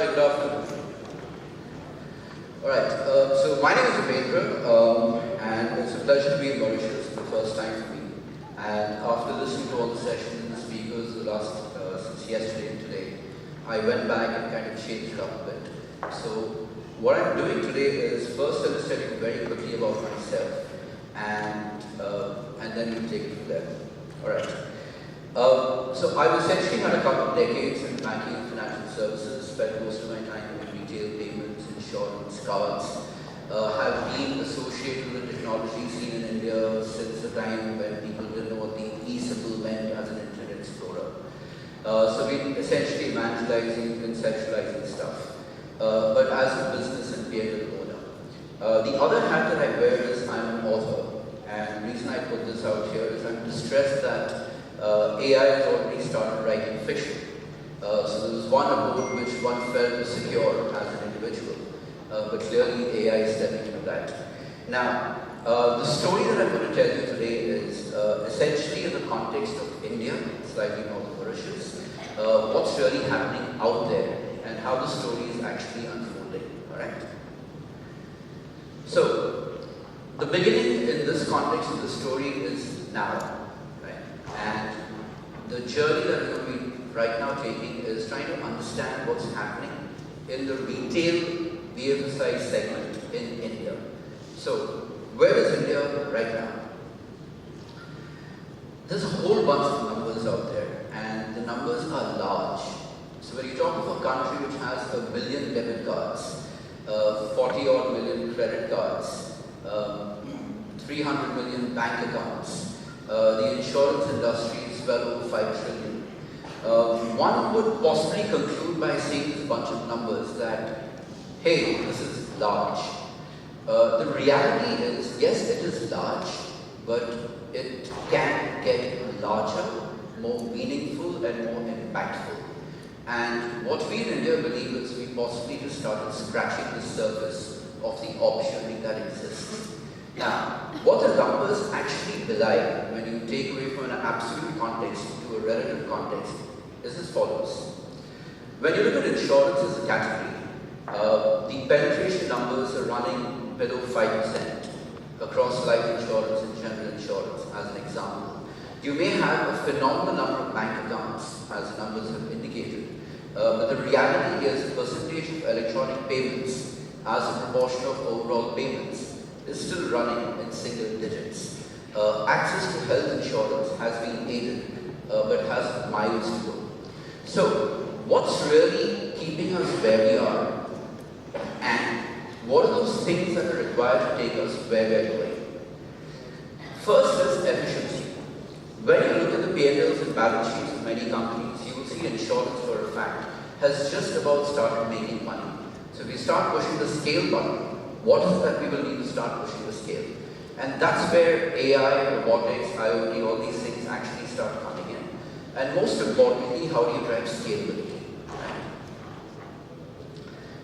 Hi, good afternoon. Alright, so my name is Upendra, and it's a pleasure to be in Mauritius for the first time for me. And after listening to all the sessions and the speakers since yesterday and today, I went back and kind of changed it up a bit. So what I'm doing today is first I'm just telling you very quickly about myself, and then we'll take it from there. Alright. So I've essentially had a couple of decades in banking and financial services, spent most of my time in retail payments, insurance, cards, have been associated with the technology scene in India since the time when people didn't know what the e-symbol meant as an Internet Explorer. So we're essentially evangelizing, conceptualizing stuff, but as a business and P&L owner. The other hat that I wear is I'm an author, and the reason I put this out here is I'm distressed that AI has already started writing fiction. So there was one aboard which one felt was secure as an individual, but clearly AI is stepping into that. Now, the story that I'm going to tell you today is essentially in the context of India, slightly north of Mauritius, what's really happening out there and how the story is actually unfolding. Alright? So, the beginning in this context of the story is now. And the journey that we're going to be right now taking is trying to understand what's happening in the retail BFSI segment in India. So, where is India right now? There's a whole bunch of numbers out there, and the numbers are large. So when you talk of a country which has 1 billion debit cards, 40-odd million credit cards, 300 million bank accounts, the insurance industry is well over 5 trillion. One would possibly conclude by seeing this bunch of numbers that, hey, this is large. The reality is, yes, it is large, but it can get larger, more meaningful, and more impactful. And what we in India believe is we possibly just started scratching the surface of the opportunity that exists. Now, what the numbers actually belie when you take away from an absolute context to a relative context is as follows. When you look at insurance as a category, the penetration numbers are running below 5% across life insurance and general insurance, as an example. You may have a phenomenal number of bank accounts, as the numbers have indicated, but the reality is the percentage of electronic payments as a proportion of overall payments is still running in single digits. Access to health insurance has been aided, but has miles to go. So, what's really keeping us where we are, and what are those things that are required to take us where we're going? First is efficiency. When you look at the P&Ls and balance sheets of many companies, you will see insurance, for a fact, has just about started making money. So if we start pushing the scale button, what is that we will need to start pushing the scale? And that's where AI, robotics, IoT, all these things actually start coming in. And most importantly, how do you drive scalability? Right?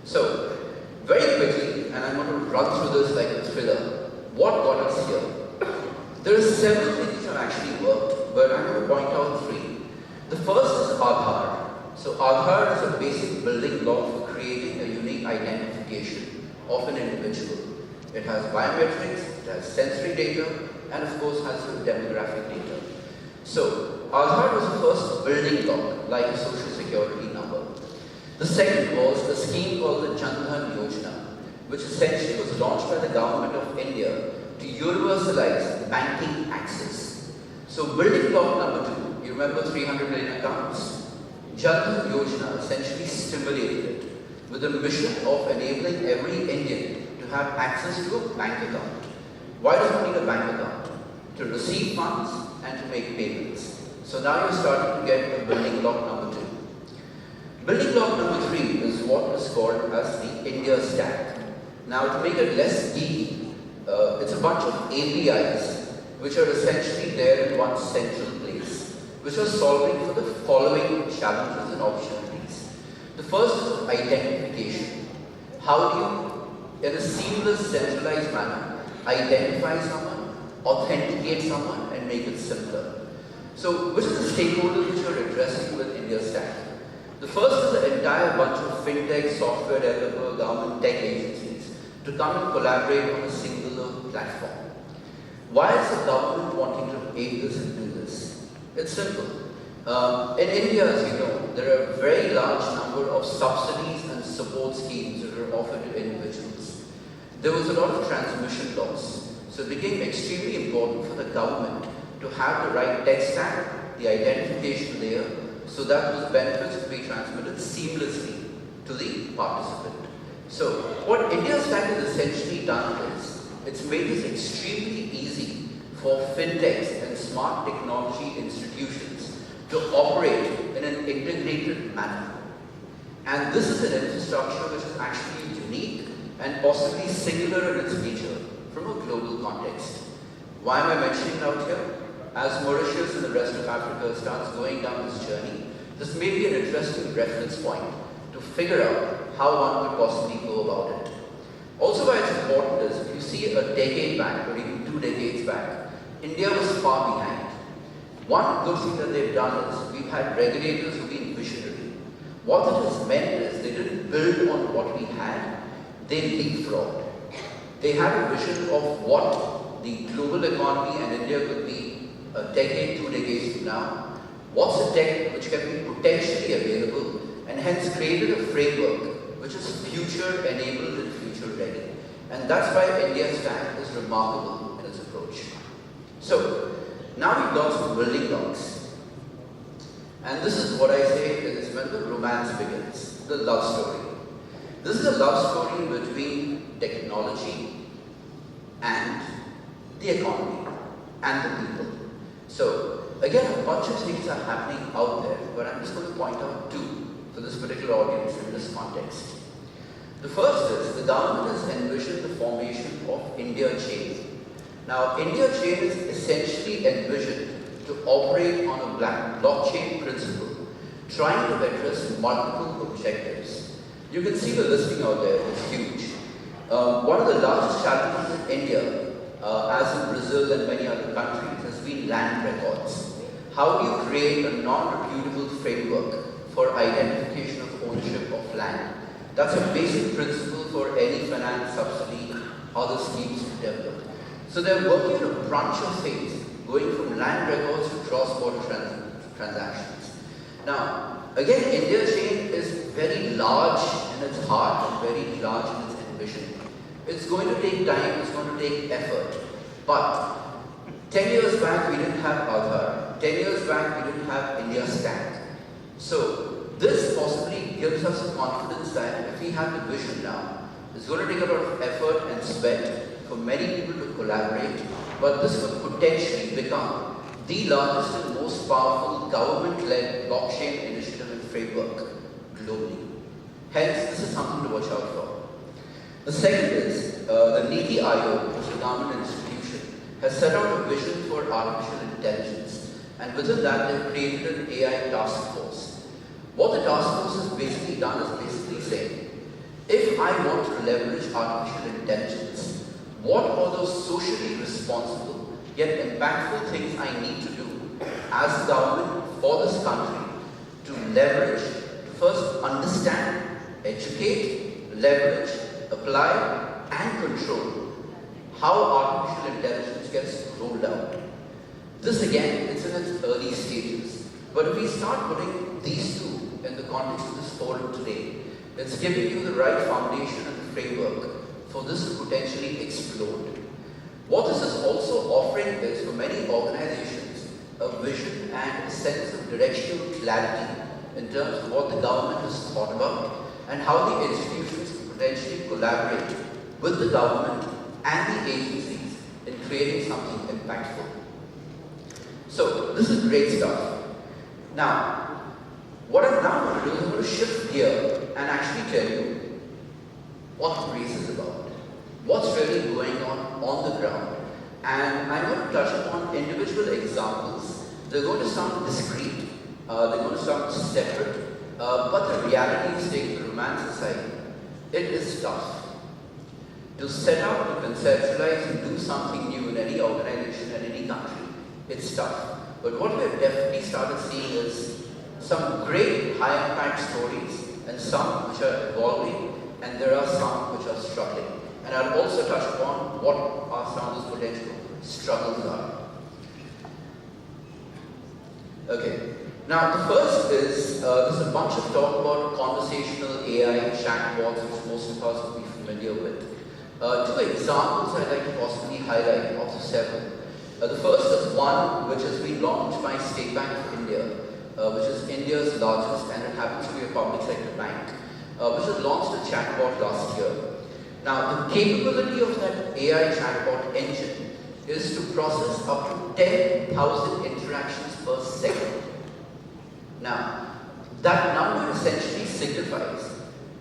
So, very quickly, and I'm going to run through this like a thriller, what got us here? There are several things that have actually worked, but I'm going to point out 3. The first is Aadhaar. So Aadhaar is a basic building block for creating a unique identification of an individual. It has biometrics, it has sensory data, and of course has the demographic data. So, Aadhaar was the first building block, like a social security number. The second was a scheme called the Jan Dhan Yojana, which essentially was launched by the government of India to universalize banking access. So, building block number 2, you remember 300 million accounts? Jan Dhan Yojana essentially stimulated it with the mission of enabling every Indian to have access to a bank account. Why does one need a bank account? To receive funds and to make payments. So now you're starting to get a building block number 2. Building block number 3 is what is called as the India Stack. Now to make it less geeky, it's a bunch of APIs which are essentially there in one central place, which are solving for the following challenges and opportunities. The first is identification. How do you, in a seamless, centralized manner, identify someone, authenticate someone, and make it simpler? So, which are the stakeholders which you're addressing with India Stack? The first is an entire bunch of fintech, software developer, government tech agencies to come and collaborate on a singular platform. Why is the government wanting to aid this and do this? It's simple. In India, as you know, there are a very large number of subsidies and support schemes that are offered to individuals. There was a lot of transmission loss, so it became extremely important for the government to have the right tech stack, the identification layer, so that those benefits could be transmitted seamlessly to the participant. So what Ideaearth has essentially done is, it's made this extremely easy for fintechs and smart technology institutions to operate in an integrated manner. And this is an infrastructure which is actually unique and possibly singular in its nature from a global context. Why am I mentioning it out here? As Mauritius and the rest of Africa starts going down this journey, this may be an interesting reference point to figure out how one could possibly go about it. Also, why it's important is, if you see a decade back, or even 2 decades back, India was far behind. One good thing that they've done is, we've had regulators who've been visionary. What that has meant is, they didn't build on what we had, they leapfrogged. They had a vision of what the global economy and India could be a decade, 2 decades from now. What's the tech which can be potentially available, and hence created a framework which is future enabled and future ready. And that's why India's stack is remarkable in its approach. So, now we've got some building blocks. And this is what I say is when the romance begins, the love story. This is a love story between technology and the economy and the people. So, again, a bunch of things are happening out there, but I'm just going to point out 2 for this particular audience in this context. The first is, the government has envisioned the formation of India Chain. Now, India Chain is essentially envisioned to operate on a blockchain principle, trying to address multiple objectives. You can see the listing out there, it's huge. One of the largest challenges in India, as in Brazil and many other countries, has been land records. How do you create a non-reputable framework for identification of ownership of land? That's a basic principle for any finance subsidy, other schemes to develop. So they're working on a bunch of things, going from land records to cross-border transactions. Now, again, India Chain is very large in its heart and very large in its ambition. It's going to take time, it's going to take effort. But 10 years back, we didn't have Aadhaar. 10 years back, we didn't have India Stack. So this possibly gives us the confidence that if we have the vision now, it's going to take a lot of effort and sweat for many people to collaborate, but this could potentially become the largest and most powerful government-led blockchain initiative and framework globally. Hence, this is something to watch out for. The second is, the Niti Aayog, which is a government institution, has set out a vision for artificial intelligence, and within that they've created an AI task force. What the task force has basically done is basically saying, if I want to leverage artificial intelligence, what are those socially responsible yet impactful things I need to do as a government for this country to leverage, to first understand, educate, leverage, apply and control how artificial intelligence gets rolled out. This again, it's in its early stages. But if we start putting these 2 in the context of this forum today, it's giving you the right foundation and framework for this to potentially explode. What this is also offering is, for many organizations, a vision and a sense of directional clarity in terms of what the government has thought about and how the institutions can potentially collaborate with the government and the agencies in creating something impactful. So, this is great stuff. Now, what I'm now going to do is I'm going to shift gear and actually tell you what the race is about. What's really going on the ground. And I'm going to touch upon individual examples. They're going to sound discrete, they're going to sound separate, but the reality is, taking the romance aside, it is tough. To set out, to conceptualize and do something new in any organization and any country, it's tough. But what we've definitely started seeing is some great high-impact stories, and some which are evolving, and there are some which are struggling. And I'll also touch upon what are some of those potential struggles are. Okay. Now, the first is, there's a bunch of talk about conversational AI chatbots, which most of us will be familiar with. Two examples I'd like to possibly highlight, of several. The first is one which has been launched by State Bank of India, which is India's largest, and it happens to be a public sector bank, which has launched a chatbot last year. Now, the capability of that AI chatbot engine is to process up to 10,000 interactions per second. Now, that number essentially signifies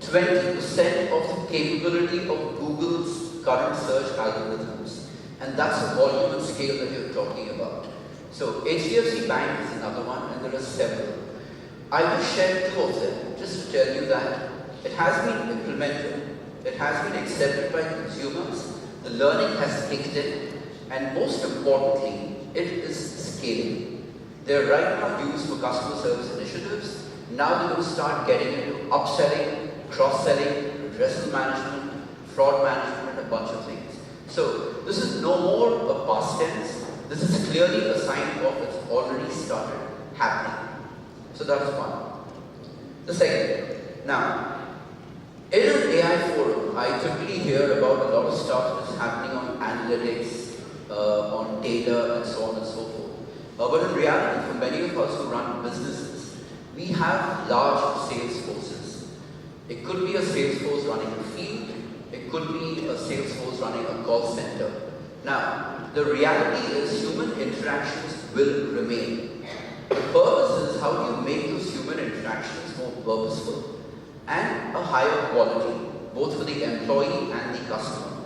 20% of the capability of Google's current search algorithms. And that's a volume and scale that you're talking about. So, HDFC Bank is another one, and there are several. I will share two of them, just to tell you that it has been implemented, it has been accepted by consumers, the learning has kicked in, and most importantly, it is scaling. They're right now used for customer service initiatives. Now they're going to start getting into upselling, cross-selling, redressal management, fraud management, and a bunch of things. So this is no more a past tense. This is clearly a sign of it's already started happening. So that is one. The second. Now, in an AI forum, I typically hear about a lot of stuff that's happening on analytics, on data, and so on and so forth. But in reality, for many of us who run businesses, we have large sales forces. It could be a sales force running a field, it could be a sales force running a call center. Now, the reality is human interactions will remain. The purpose is how do you make those human interactions more purposeful and a higher quality, both for the employee and the customer.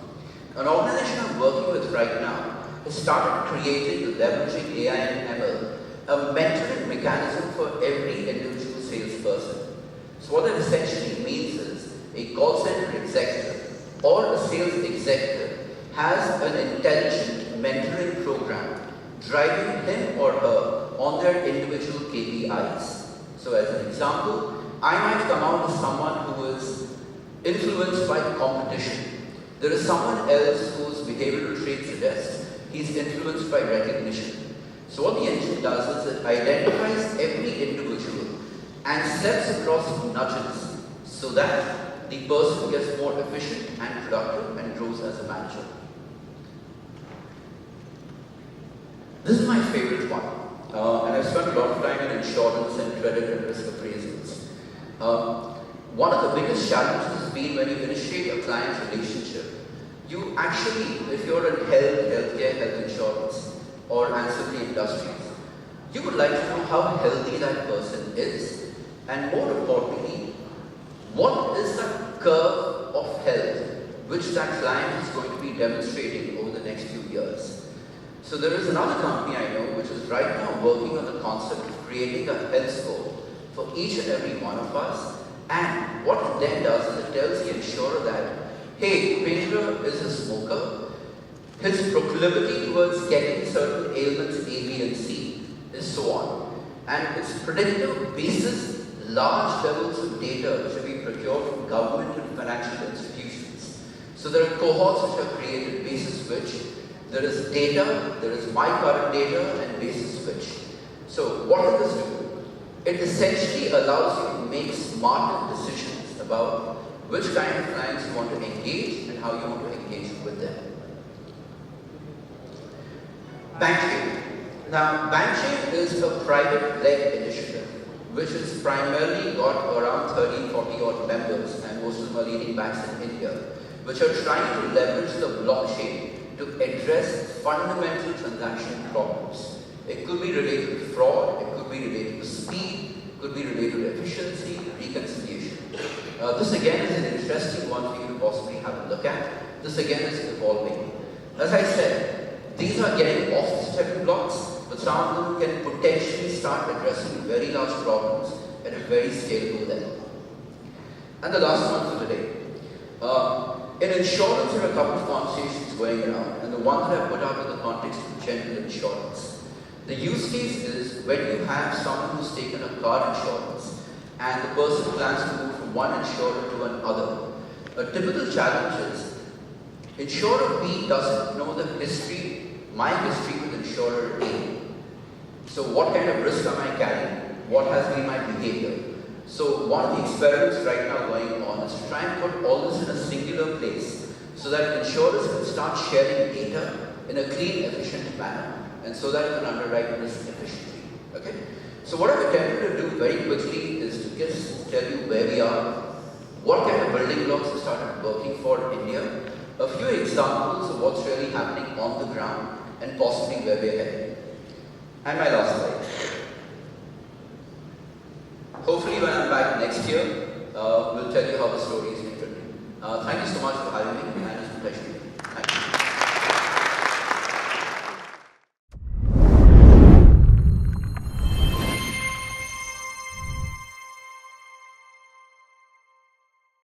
An organization I'm working with right now has started creating, leveraging AI and ML, a mentoring mechanism for every individual salesperson. So what that essentially means is a call center executive or a sales executive has an intelligent mentoring program driving him or her on their individual KPIs. So as an example, I might come out as someone who is influenced by competition. There is someone else whose behavioral trait suggests he's influenced by recognition. So what the engine does is it identifies every individual and sets across nudges so that the person gets more efficient and productive and grows as a manager. This is my favorite one, and I've spent a lot of time in insurance and credit and risk appraisals. One of the biggest challenges has been when you initiate a client relationship. You actually, if you're in healthcare, health insurance, or ancillary industries, you would like to know how healthy that person is, and more importantly, what is the curve of health which that client is going to be demonstrating over the next few years. So there is another company I know which is right now working on the concept of creating a health score for each and every one of us, and what it then does is it tells the insurer that, hey, Upendra is a smoker, his proclivity towards getting certain ailments A, B, and C is so on. And it's predictive basis large levels of data which are being procured from government and financial institutions. So there are cohorts which are created basis which there is data, there is my current data, and basis which. So what does this do? It essentially allows you to make smarter decisions about which kind of clients you want to engage and how you want to engage with them. BankShape. Now, BankShape is a private-led initiative which has primarily got around 30, 40 odd members, and most of them are leading banks in India, which are trying to leverage the blockchain to address fundamental transaction problems. It could be related to fraud, it could be related to speed, it could be related to efficiency, reconciliation. This again is an interesting one for you to possibly have a look at. This again is evolving. As I said, these are getting off the stepping blocks, but some of them can potentially start addressing very large problems at a very scalable level. And the last one for today. In insurance, there are a couple of conversations going around, and the one that I put out in the context of general insurance. The use case is when you have someone who's taken a car insurance and the person plans to move from one insurer to another. A typical challenge is insurer B doesn't know the history, my history with insurer A. So what kind of risk am I carrying? What has been my behavior? So one of the experiments right now going on is to try and put all this in a singular place so that insurers can start sharing data in a clean, efficient manner, and so that you can underwrite risk efficiently. Okay? So what I've attempted to do very quickly is to just tell you where we are, what kind of building blocks we started working for in India, a few examples of what's really happening on the ground, and possibly where we're heading. And my last slide. Hopefully when I'm back next year, we'll tell you how the story is being written. Thank you so much